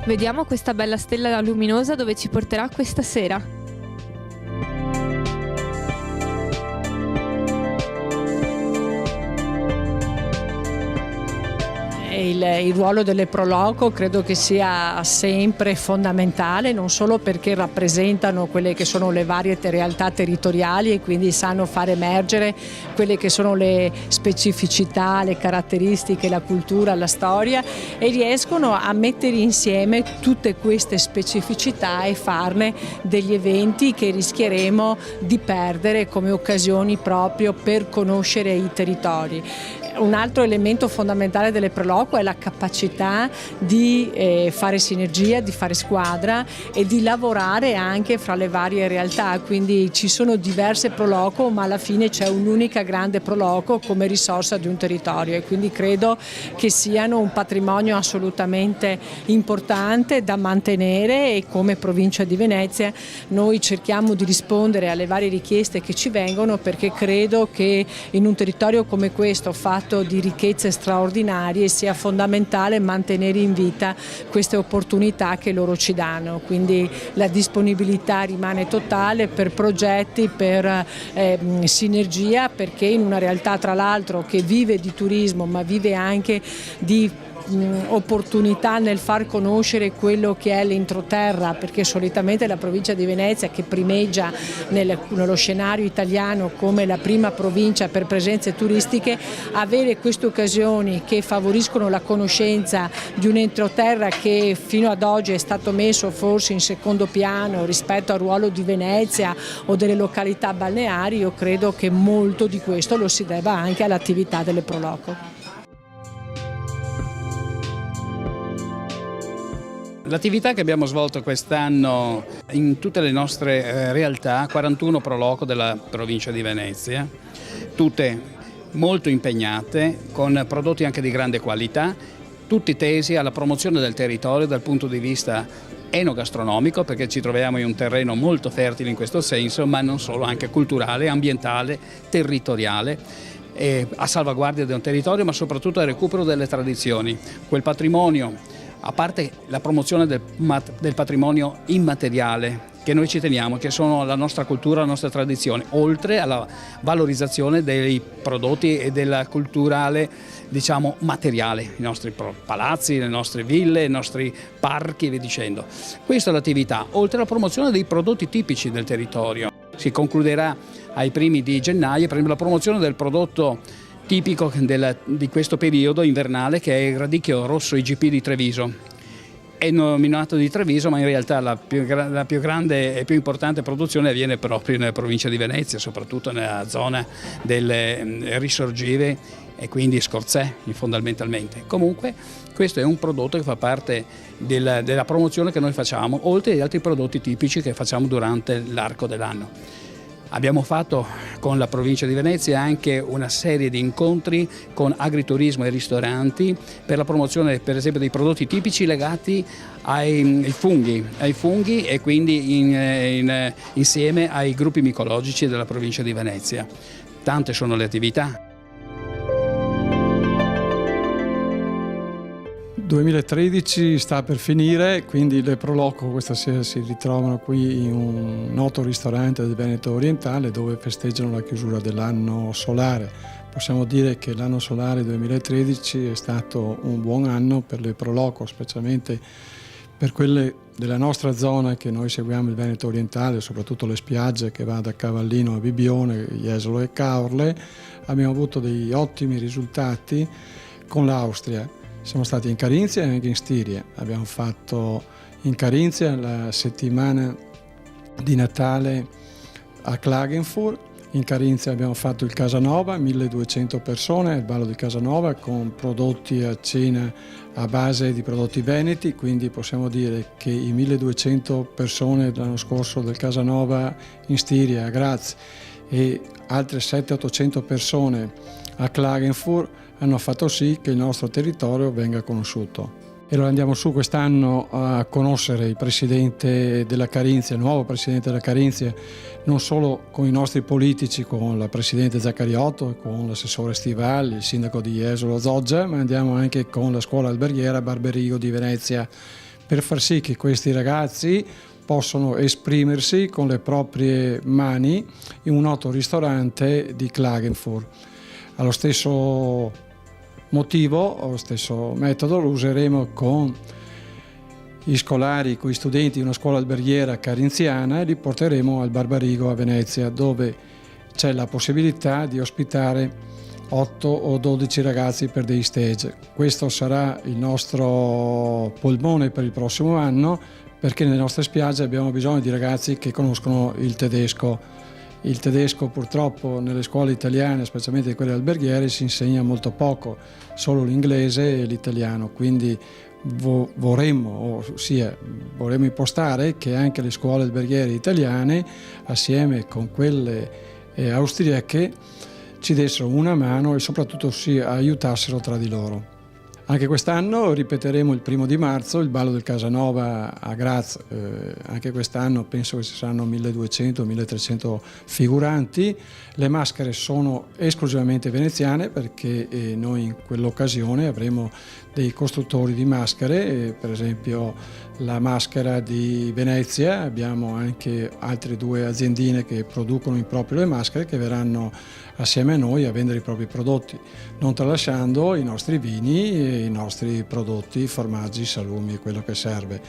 Vediamo questa bella stella luminosa dove ci porterà questa sera. Il ruolo delle Pro Loco credo che sia sempre fondamentale, non solo perché rappresentano quelle che sono le varie realtà territoriali e quindi sanno far emergere quelle che sono le specificità, le caratteristiche, la cultura, la storia, e riescono a mettere insieme tutte queste specificità e farne degli eventi che rischieremo di perdere come occasioni proprio per conoscere i territori. Un altro elemento fondamentale delle Pro Loco è la capacità di fare sinergia, di fare squadra e di lavorare anche fra le varie realtà, quindi ci sono diverse Pro Loco ma alla fine c'è un'unica grande Pro Loco come risorsa di un territorio, e quindi credo che siano un patrimonio assolutamente importante da mantenere, e come provincia di Venezia noi cerchiamo di rispondere alle varie richieste che ci vengono, perché credo che in un territorio come questo fatto di ricchezze straordinarie sia fondamentale mantenere in vita queste opportunità che loro ci danno, quindi la disponibilità rimane totale per progetti, per sinergia, perché in una realtà tra l'altro che vive di turismo ma vive anche di opportunità nel far conoscere quello che è l'entroterra, perché solitamente la provincia di Venezia, che primeggia nello scenario italiano come la prima provincia per presenze turistiche, avere queste occasioni che favoriscono la conoscenza di un entroterra che fino ad oggi è stato messo forse in secondo piano rispetto al ruolo di Venezia o delle località balneari, io credo che molto di questo lo si debba anche all'attività delle Pro Loco. L'attività che abbiamo svolto quest'anno in tutte le nostre realtà, 41 Pro Loco della provincia di Venezia, tutte molto impegnate, con prodotti anche di grande qualità, tutti tesi alla promozione del territorio dal punto di vista enogastronomico, perché ci troviamo in un terreno molto fertile in questo senso, ma non solo, anche culturale, ambientale, territoriale, a salvaguardia di un territorio, ma soprattutto al recupero delle tradizioni, quel patrimonio. A parte la promozione del patrimonio immateriale che noi ci teniamo, che sono la nostra cultura, la nostra tradizione, oltre alla valorizzazione dei prodotti e della culturale, diciamo, materiale, i nostri palazzi, le nostre ville, i nostri parchi e via dicendo. Questa è l'attività, oltre alla promozione dei prodotti tipici del territorio. Si concluderà ai primi di gennaio per la promozione del prodotto tipico di questo periodo invernale, che è il radicchio rosso IGP di Treviso. È nominato di Treviso, ma in realtà la più grande e più importante produzione avviene proprio nella provincia di Venezia, soprattutto nella zona delle risorgive e quindi Scorzè fondamentalmente. Comunque questo è un prodotto che fa parte della promozione che noi facciamo, oltre agli altri prodotti tipici che facciamo durante l'arco dell'anno. Abbiamo fatto con la provincia di Venezia anche una serie di incontri con agriturismo e ristoranti per la promozione per esempio dei prodotti tipici legati ai funghi e quindi insieme ai gruppi micologici della provincia di Venezia. Tante sono le attività. 2013 sta per finire, quindi le Pro Loco questa sera si ritrovano qui in un noto ristorante del Veneto orientale dove festeggiano la chiusura dell'anno solare. Possiamo dire che l'anno solare 2013 è stato un buon anno per le Pro Loco, specialmente per quelle della nostra zona che noi seguiamo, il Veneto orientale, soprattutto le spiagge che va da Cavallino a Bibbione, Jesolo e Caorle. Abbiamo avuto degli ottimi risultati con l'Austria. Siamo stati in Carinzia e anche in Stiria. Abbiamo fatto in Carinzia la settimana di Natale a Klagenfurt, in Carinzia abbiamo fatto il Casanova, 1200 persone, il ballo di Casanova con prodotti a cena a base di prodotti veneti, quindi possiamo dire che i 1200 persone l'anno scorso del Casanova in Stiria, a Graz, e altre 700-800 persone a Klagenfurt hanno fatto sì che il nostro territorio venga conosciuto. E lo andiamo su quest'anno a conoscere il presidente della Carinzia, il nuovo presidente della Carinzia, non solo con i nostri politici, con la presidente Zaccariotto, con l'assessore Stivalli, il sindaco di Jesolo Zoggia, ma andiamo anche con la scuola alberghiera Barberigo di Venezia, per far sì che questi ragazzi possono esprimersi con le proprie mani in un noto ristorante di Klagenfurt. Allo stesso motivo, allo stesso metodo lo useremo con gli scolari, con gli studenti di una scuola alberghiera carinziana, e li porteremo al Barbarigo a Venezia, dove c'è la possibilità di ospitare 8 o 12 ragazzi per dei stage. Questo sarà il nostro polmone per il prossimo anno, perché nelle nostre spiagge abbiamo bisogno di ragazzi che conoscono il tedesco. Il tedesco purtroppo nelle scuole italiane, specialmente quelle alberghiere, si insegna molto poco, solo l'inglese e l'italiano, quindi vorremmo impostare che anche le scuole alberghiere italiane, assieme con quelle austriache, ci dessero una mano e soprattutto si aiutassero tra di loro. Anche quest'anno ripeteremo il 1° di marzo il ballo del Casanova a Graz. Anche quest'anno penso che ci saranno 1200-1300 figuranti. Le maschere sono esclusivamente veneziane, perché noi in quell'occasione avremo dei costruttori di maschere, per esempio la maschera di Venezia. Abbiamo anche altre 2 aziendine che producono in proprio le maschere, che verranno assieme a noi a vendere i propri prodotti, non tralasciando i nostri vini e i nostri prodotti, formaggi, salumi e quello che serve.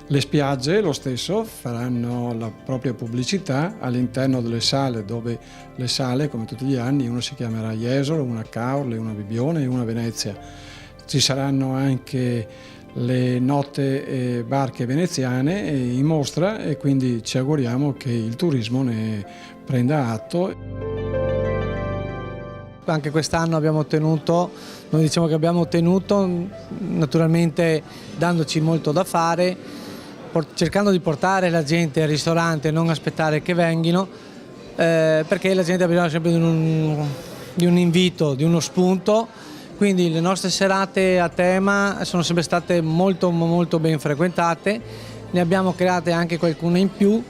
Le spiagge lo stesso faranno la propria pubblicità all'interno delle sale, dove le sale, come tutti gli anni, una si chiamerà Jesolo, una Caorle, una Bibione e una Venezia. Ci saranno anche le note barche veneziane in mostra, e quindi ci auguriamo che il turismo ne prenda atto. Anche quest'anno abbiamo ottenuto, noi diciamo che abbiamo ottenuto, naturalmente dandoci molto da fare, cercando di portare la gente al ristorante e non aspettare che vengano, perché la gente ha bisogno sempre di un invito, di uno spunto. Quindi le nostre serate a tema sono sempre state molto ben frequentate, ne abbiamo create anche qualcuna in più.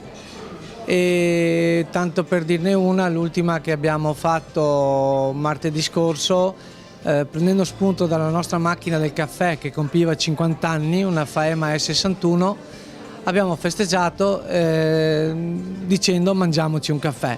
E tanto per dirne una, l'ultima che abbiamo fatto martedì scorso, prendendo spunto dalla nostra macchina del caffè che compiva 50 anni, una Faema E61, abbiamo festeggiato dicendo mangiamoci un caffè.